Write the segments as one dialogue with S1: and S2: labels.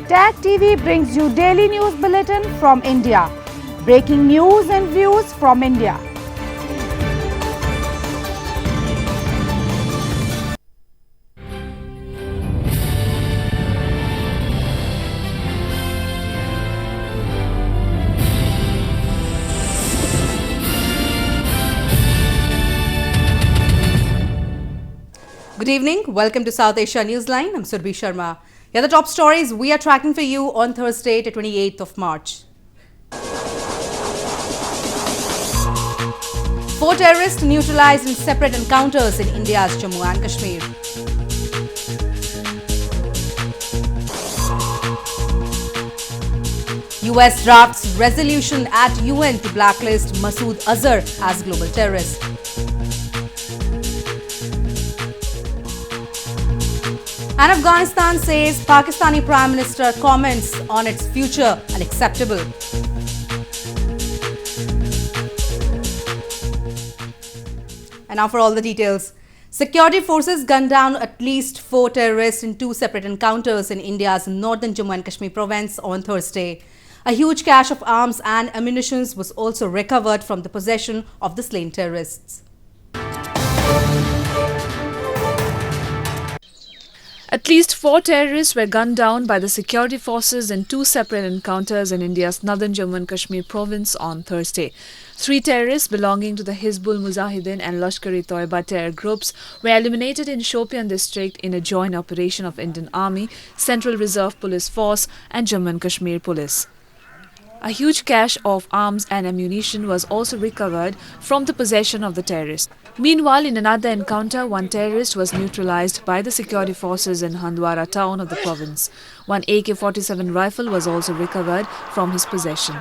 S1: Tag TV brings you daily news bulletin from India. Breaking news and views from India.
S2: Good evening. Welcome to South Asia Newsline. I'm Surbhi Sharma. Here are the top stories we are tracking for you on Thursday, the 28th of March. 4 terrorists neutralized in separate encounters in India's Jammu and Kashmir. US drafts resolution at UN to blacklist Masood Azhar as global terrorist. And Afghanistan says Pakistani Prime Minister comments on its future unacceptable. And now for all the details. Security forces gunned down at least 4 terrorists in 2 separate encounters in India's northern Jammu and Kashmir province on Thursday. A huge cache of arms and ammunition was also recovered from the possession of the slain terrorists.
S3: At least 4 terrorists were gunned down by the security forces in 2 separate encounters in India's northern Jammu and Kashmir province on Thursday. 3 terrorists belonging to the Hizbul Mujahideen and Lashkar-e-Toiba terror groups were eliminated in Shopian district in a joint operation of Indian Army, Central Reserve Police Force and Jammu and Kashmir Police. A huge cache of arms and ammunition was also recovered from the possession of the terrorists. Meanwhile, in another encounter, 1 terrorist was neutralized by the security forces in Handwara town of the province. 1 AK-47 rifle was also recovered from his possession.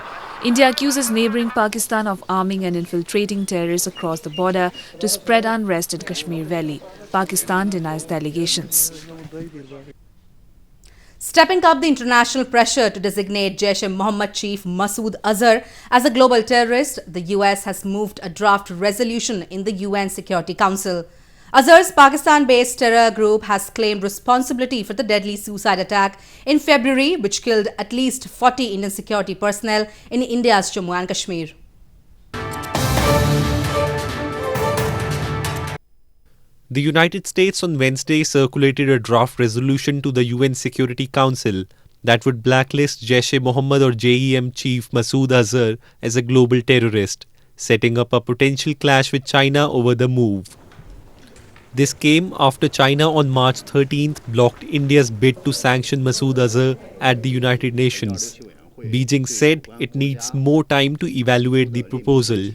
S3: India accuses neighbouring Pakistan of arming and infiltrating terrorists across the border to spread unrest in Kashmir Valley. Pakistan denies the allegations.
S2: Stepping up the international pressure to designate Jaish-e-Mohammed chief Masood Azhar as a global terrorist, the US has moved a draft resolution in the UN Security Council. Azhar's Pakistan-based terror group has claimed responsibility for the deadly suicide attack in February, which killed at least 40 Indian security personnel in India's Jammu and Kashmir.
S4: The United States on Wednesday circulated a draft resolution to the UN Security Council that would blacklist Jaish-e-Mohammed or JEM chief Masood Azhar as a global terrorist, setting up a potential clash with China over the move. This came after China on March 13th blocked India's bid to sanction Masood Azhar at the United Nations. Beijing said it needs more time to evaluate the proposal.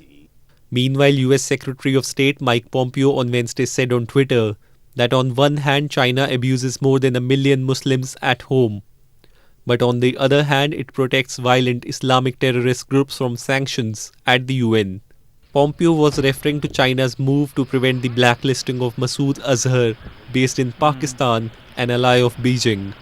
S4: Meanwhile, US Secretary of State Mike Pompeo on Wednesday said on Twitter that on one hand China abuses more than 1 million Muslims at home, but on the other hand it protects violent Islamic terrorist groups from sanctions at the UN. Pompeo was referring to China's move to prevent the blacklisting of Masood Azhar, based in Pakistan, an ally of Beijing.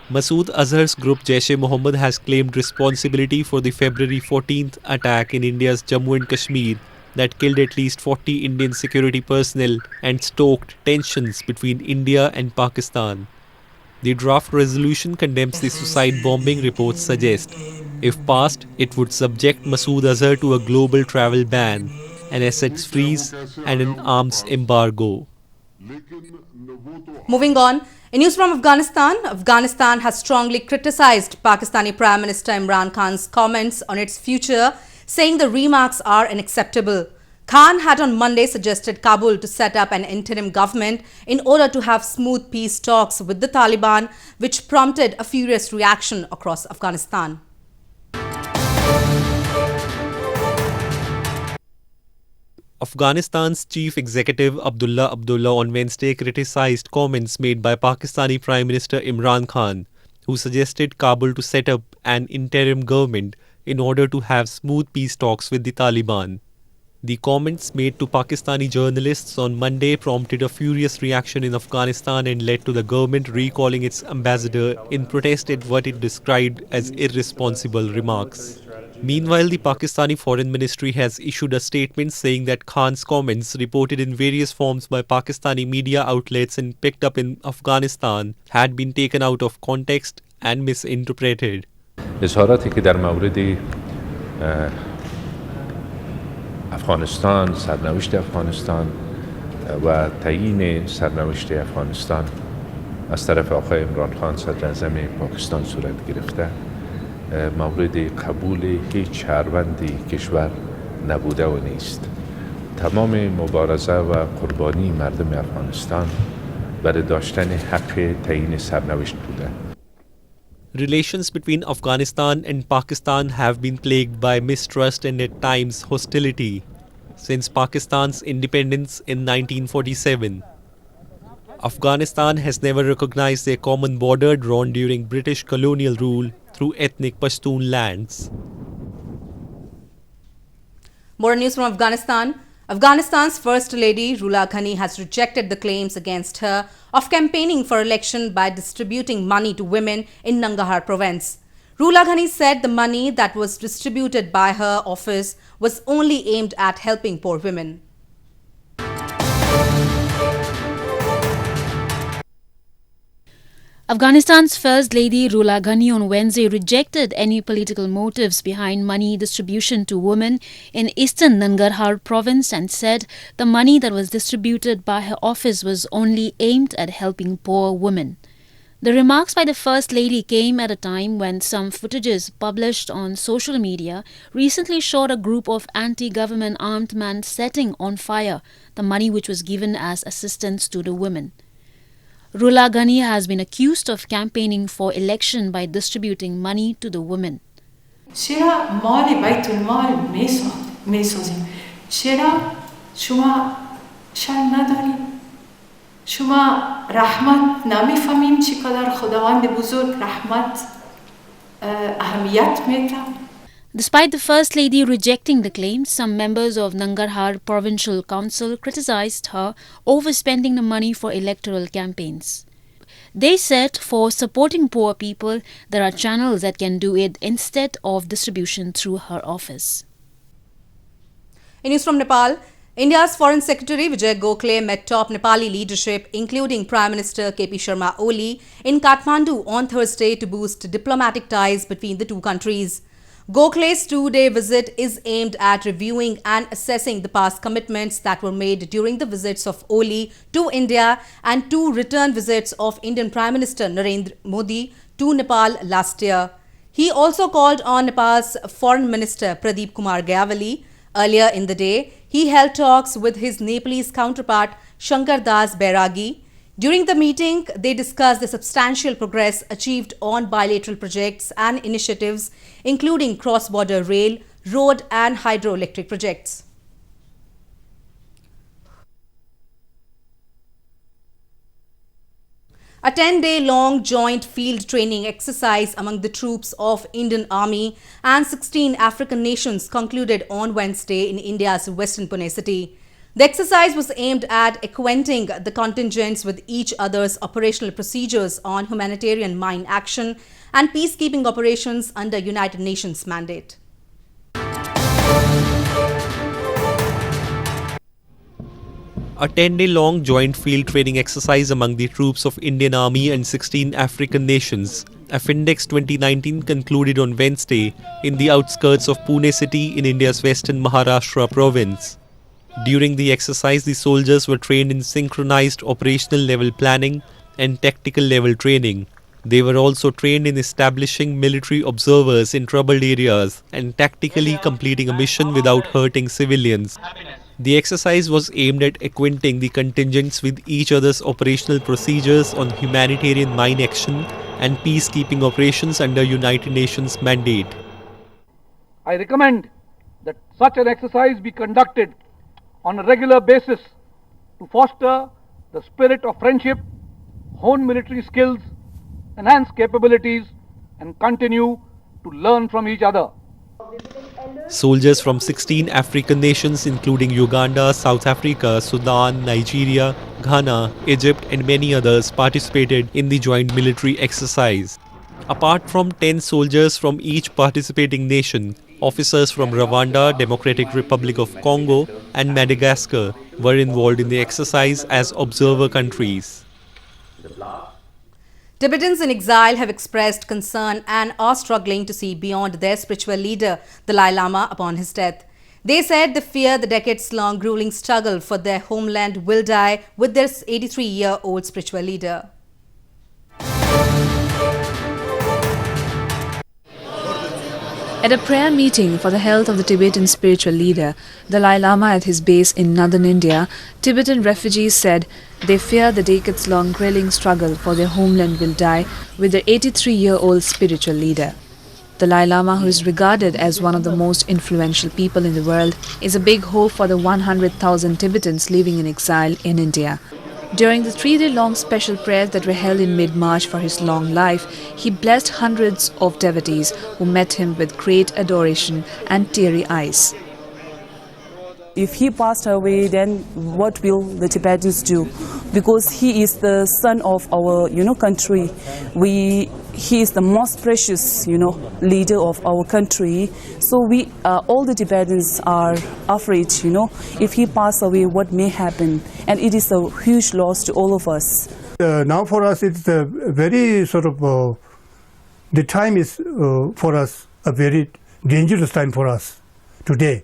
S4: Masood Azhar's group Jaish-e-Mohammed has claimed responsibility for the February 14th attack in India's Jammu and Kashmir that killed at least 40 Indian security personnel and stoked tensions between India and Pakistan. The draft resolution condemns the suicide bombing, reports suggest. If passed, it would subject Masood Azhar to a global travel ban, an assets freeze and an arms embargo.
S2: Moving on, in news from Afghanistan has strongly criticized Pakistani Prime Minister Imran Khan's comments on its future, saying the remarks are unacceptable. Khan had on Monday suggested Kabul to set up an interim government in order to have smooth peace talks with the Taliban, which prompted a furious reaction across Afghanistan.
S4: Afghanistan's chief executive Abdullah on Wednesday criticized comments made by Pakistani Prime Minister Imran Khan, who suggested Kabul to set up an interim government in order to have smooth peace talks with the Taliban. The comments made to Pakistani journalists on Monday prompted a furious reaction in Afghanistan and led to the government recalling its ambassador in protest at what it described as irresponsible remarks. Meanwhile, the Pakistani Foreign Ministry has issued a statement saying that Khan's comments, reported in various forms by Pakistani media outlets and picked up in Afghanistan, had been taken out of context and misinterpreted.
S5: اظهاراتی که در مورد افغانستان، سرنوشت افغانستان و تعیین سرنوشت افغانستان از طرف آقای عمران خان صدر اعظم پاکستان صورت گرفته مورد قبول هیچ شهروند کشور نبوده و نیست. تمام مبارزه و قربانی مردم افغانستان برای داشتن حق تعیین سرنوشت بوده.
S4: Relations between Afghanistan and Pakistan have been plagued by mistrust and at times hostility since Pakistan's independence in 1947. Afghanistan has never recognized their common border drawn during British colonial rule through ethnic Pashtun lands.
S2: More news from Afghanistan. Afghanistan's First Lady Rula Ghani has rejected the claims against her of campaigning for election by distributing money to women in Nangarhar province. Rula Ghani said the money that was distributed by her office was only aimed at helping poor women.
S6: Afghanistan's First Lady Rula Ghani on Wednesday rejected any political motives behind money distribution to women in eastern Nangarhar province and said the money that was distributed by her office was only aimed at helping poor women. The remarks by the First Lady came at a time when some footages published on social media recently showed a group of anti-government armed men setting on fire the money which was given as assistance to the women. Rula Ghani has been accused of campaigning for election by distributing money to the women.
S7: چرا مال بیت المال میسازیم؟ چرا شما شرم نداریم؟ شما رحمت نمیفهمیم چقدر خداوند بزرگ رحمت اهمیت میده؟
S6: Despite the First Lady rejecting the claims, some members of Nangarhar Provincial Council criticized her overspending the money for electoral campaigns. They said for supporting poor people, there are channels that can do it instead of distribution through her office.
S2: In news from Nepal, India's Foreign Secretary Vijay Gokhale met top Nepali leadership, including Prime Minister KP Sharma Oli, in Kathmandu on Thursday to boost diplomatic ties between the two countries. Gokhale's two-day visit is aimed at reviewing and assessing the past commitments that were made during the visits of Oli to India and two return visits of Indian Prime Minister Narendra Modi to Nepal last year. He also called on Nepal's Foreign Minister Pradeep Kumar Gyavali. Earlier in the day, he held talks with his Nepalese counterpart Shankar Das Bairagi. During the meeting, they discussed the substantial progress achieved on bilateral projects and initiatives, including cross-border rail, road and hydroelectric projects. A 10-day-long joint field training exercise among the troops of Indian Army and 16 African nations concluded on Wednesday in India's western Pune city. The exercise was aimed at acquainting the contingents with each other's operational procedures on humanitarian mine action and peacekeeping operations under United Nations mandate.
S4: A 10-day-long joint field training exercise among the troops of Indian Army and 16 African nations, Affindex 2019, concluded on Wednesday in the outskirts of Pune city in India's western Maharashtra province. During the exercise, the soldiers were trained in synchronized operational level planning and tactical level training. They were also trained in establishing military observers in troubled areas and tactically completing a mission without hurting civilians. The exercise was aimed at acquainting the contingents with each other's operational procedures on humanitarian mine action and peacekeeping operations under United Nations mandate.
S8: I recommend that such an exercise be conducted on a regular basis to foster the spirit of friendship, hone military skills, enhance capabilities, and continue to learn from each other.
S4: Soldiers from 16 African nations including Uganda, South Africa, Sudan, Nigeria, Ghana, Egypt and many others participated in the joint military exercise. Apart from 10 soldiers from each participating nation, officers from Rwanda, Democratic Republic of Congo and Madagascar were involved in the exercise as observer countries.
S2: Tibetans in exile have expressed concern and are struggling to see beyond their spiritual leader, Dalai Lama, upon his death. They said they fear the decades-long grueling struggle for their homeland will die with their 83-year-old spiritual leader.
S3: At a prayer meeting for the health of the Tibetan spiritual leader, Dalai Lama at his base in northern India, Tibetan refugees said they fear the decades-long grueling struggle for their homeland will die with their 83-year-old spiritual leader. Dalai Lama, who is regarded as one of the most influential people in the world, is a big hope for the 100,000 Tibetans living in exile in India. During the 3-day-long special prayers that were held in mid-March for his long life, he blessed hundreds of devotees who met him with great adoration and teary eyes.
S9: If he passed away, then what will the Tibetans do? Because he is the son of our, country. He is the most precious, leader of our country. So we, all the Tibetans are afraid, if he passed away, what may happen? And it is a huge loss to all of us.
S10: Now for us, it's a very sort of, the time is for us a very dangerous time for us today.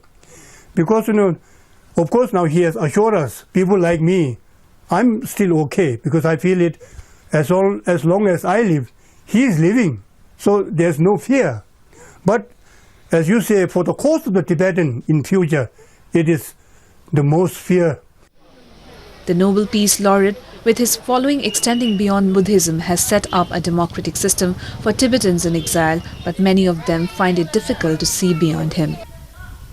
S10: Because, of course now he has assured us, people like me, I'm still okay because I feel it as long as I live, he is living. So there's no fear. But as you say, for the cause of the Tibetan in future, it is the most fear.
S3: The Nobel Peace Laureate, with his following extending beyond Buddhism, has set up a democratic system for Tibetans in exile, but many of them find it difficult to see beyond him.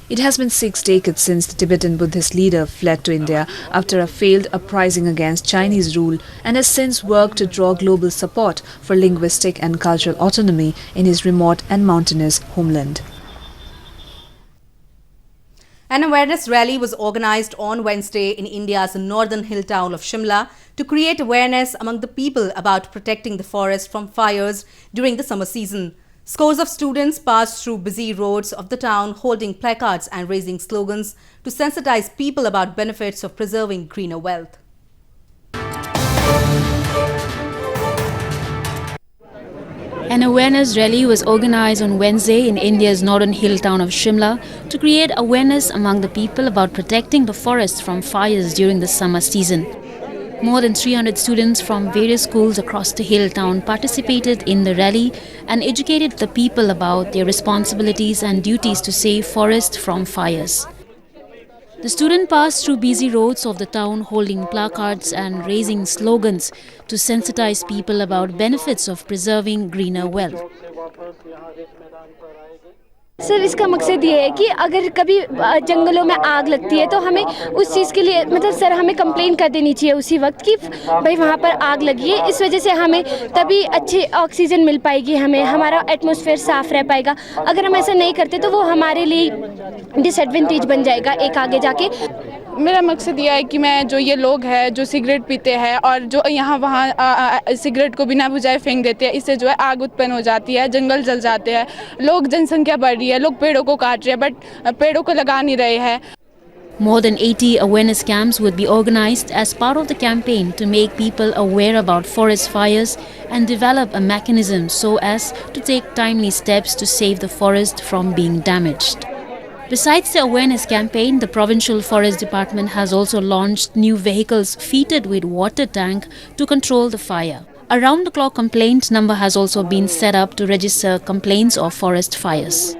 S3: It has been 6 decades since the Tibetan Buddhist leader fled to India after a failed uprising against Chinese rule and has since worked to draw global support for linguistic and cultural autonomy in his remote and mountainous homeland.
S2: An awareness rally was organized on Wednesday in India's northern hill town of Shimla to create awareness among the people about protecting the forest from fires during the summer season. Scores of students passed through busy roads of the town holding placards and raising slogans to sensitize people about benefits of preserving greener wealth.
S6: An awareness rally was organized on Wednesday in India's northern hill town of Shimla to create awareness among the people about protecting the forests from fires during the summer season. More than 300 students from various schools across the hill town participated in the rally and educated the people about their responsibilities and duties to save forests from fires. The students passed through busy roads of the town holding placards and raising slogans to sensitize people about benefits of preserving greener wealth.
S11: Sir इसका मकसद ये है कि अगर कभी जंगलों में आग लगती है तो हमें उस चीज़ के लिए मतलब सर हमें कंप्लेन कर देनी चाहिए उसी वक्त कि भाई वहाँ पर आग लगी है इस वजह से हमें तभी अच्छी ऑक्सीजन मिल पाएगी हमें हमारा एटमॉस्फेयर साफ रह पाएगा अगर हम ऐसा नहीं करते तो वो हमारे लिए डिसएडवांटेज बन जाएगा एक आगे जाके
S12: मेरा मकसद यह है कि मैं जो ये लोग हैं जो सिगरेट पीते हैं और जो यहाँ वहाँ सिगरेट को बिना बुझाए फेंक देते हैं इससे जो है आग उत्पन्न हो जाती है जंगल जल जाते हैं लोग जनसंख्या बढ़ रही है लोग पेड़ों को काट रहे हैं बट पेड़ों को लगा नहीं रहे हैं
S6: More than 80 awareness camps would be organized as part of the campaign to make people aware about forest fires and develop a mechanism so as to take timely steps to save the forest from being damaged. Besides the awareness campaign, the Provincial Forest Department has also launched new vehicles fitted with water tank to control the fire. A round-the-clock complaint number has also been set up to register complaints of forest fires.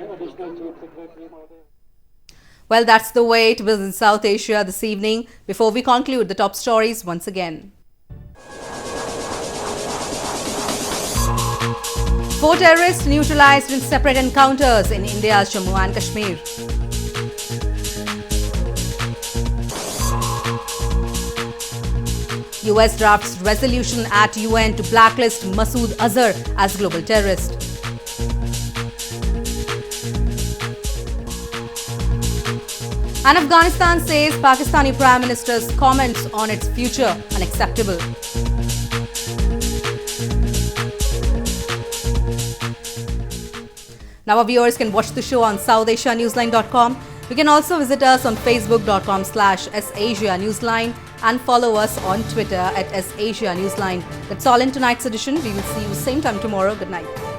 S2: Well, that's the way it was in South Asia this evening. Before we conclude, the top stories once again. 4 terrorists neutralized in separate encounters in India's Jammu and Kashmir. US drafts resolution at UN to blacklist Masood Azhar as global terrorist. And Afghanistan says Pakistani Prime Minister's comments on its future unacceptable. Now our viewers can watch the show on SouthAsiaNewsline.com. You can also visit us on Facebook.com/SAsiaNewsline and follow us on Twitter at @AsiaNewsline. That's all in tonight's edition. We will see you same time tomorrow. Good night.